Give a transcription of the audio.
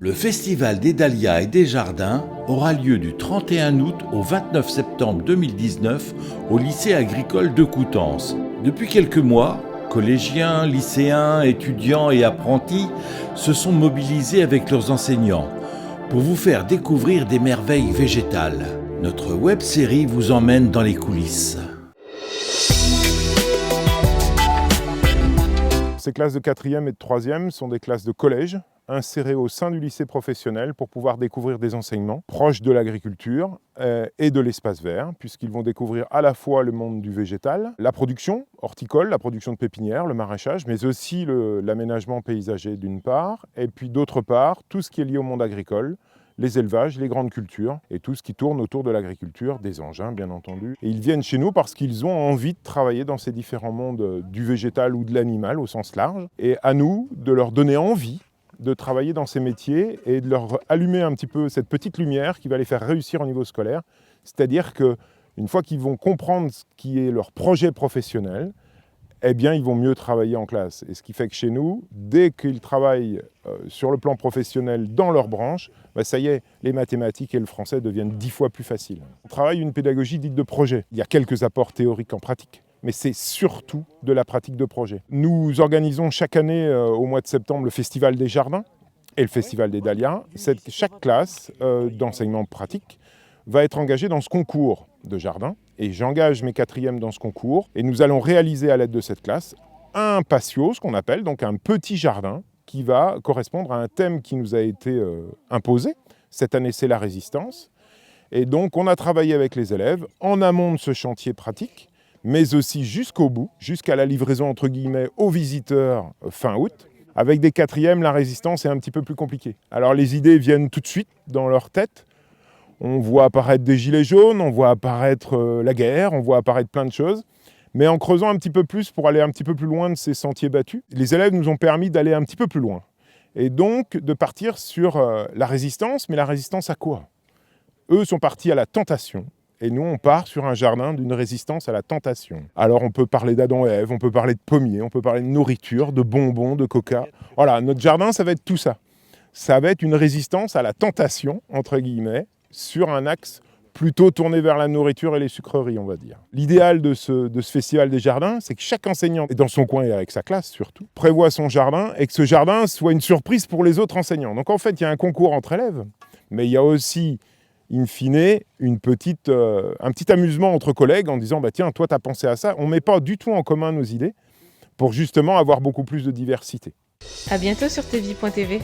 Le Festival des Dahlias et des Jardins aura lieu du 31 août au 29 septembre 2019 au lycée agricole de Coutances. Depuis quelques mois, collégiens, lycéens, étudiants et apprentis se sont mobilisés avec leurs enseignants pour vous faire découvrir des merveilles végétales. Notre web-série vous emmène dans les coulisses. Ces classes de 4e et de 3e sont des classes de collège insérées au sein du lycée professionnel pour pouvoir découvrir des enseignements proches de l'agriculture et de l'espace vert, puisqu'ils vont découvrir à la fois le monde du végétal, la production horticole, la production de pépinières, le maraîchage, mais aussi l'aménagement paysager d'une part, et puis d'autre part, tout ce qui est lié au monde agricole, les élevages, les grandes cultures et tout ce qui tourne autour de l'agriculture, des engins bien entendu. Et ils viennent chez nous parce qu'ils ont envie de travailler dans ces différents mondes du végétal ou de l'animal au sens large. Et à nous de leur donner envie de travailler dans ces métiers et de leur allumer un petit peu cette petite lumière qui va les faire réussir au niveau scolaire. C'est-à-dire qu'une fois qu'ils vont comprendre ce qui est leur projet professionnel, eh bien, ils vont mieux travailler en classe. Et ce qui fait que chez nous, dès qu'ils travaillent sur le plan professionnel dans leur branche, ça y est, les mathématiques et le français deviennent 10 fois plus faciles. On travaille une pédagogie dite de projet. Il y a quelques apports théoriques en pratique, mais c'est surtout de la pratique de projet. Nous organisons chaque année, au mois de septembre, le Festival des Jardins et le Festival des Dahlias. Chaque classe d'enseignement pratique va être engagée dans ce concours de jardin. Et j'engage mes 4e dans ce concours. Et nous allons réaliser à l'aide de cette classe un patio, ce qu'on appelle, donc un petit jardin, qui va correspondre à un thème qui nous a été imposé. Cette année, c'est la résistance. Et donc, on a travaillé avec les élèves en amont de ce chantier pratique, mais aussi jusqu'au bout, jusqu'à la livraison, entre guillemets, aux visiteurs fin août. Avec des 4e, la résistance est un petit peu plus compliquée. Alors, les idées viennent tout de suite dans leur tête. On voit apparaître des gilets jaunes, on voit apparaître la guerre, on voit apparaître plein de choses. Mais en creusant un petit peu plus pour aller un petit peu plus loin de ces sentiers battus, les élèves nous ont permis d'aller un petit peu plus loin. Et donc de partir sur la résistance, mais la résistance à quoi? Eux sont partis à la tentation. Et nous, on part sur un jardin d'une résistance à la tentation. Alors on peut parler d'Adam et Ève, on peut parler de pommiers, on peut parler de nourriture, de bonbons, de coca. Voilà, notre jardin, ça va être tout ça. Ça va être une résistance à la tentation, entre guillemets, sur un axe plutôt tourné vers la nourriture et les sucreries, on va dire. L'idéal de ce Festival des Jardins, c'est que chaque enseignant, et dans son coin et avec sa classe surtout, prévoit son jardin et que ce jardin soit une surprise pour les autres enseignants. Donc en fait, il y a un concours entre élèves, mais il y a aussi, in fine, un petit amusement entre collègues en disant « Tiens, toi, tu as pensé à ça ». On ne met pas du tout en commun nos idées pour justement avoir beaucoup plus de diversité. À bientôt sur tvi.tv.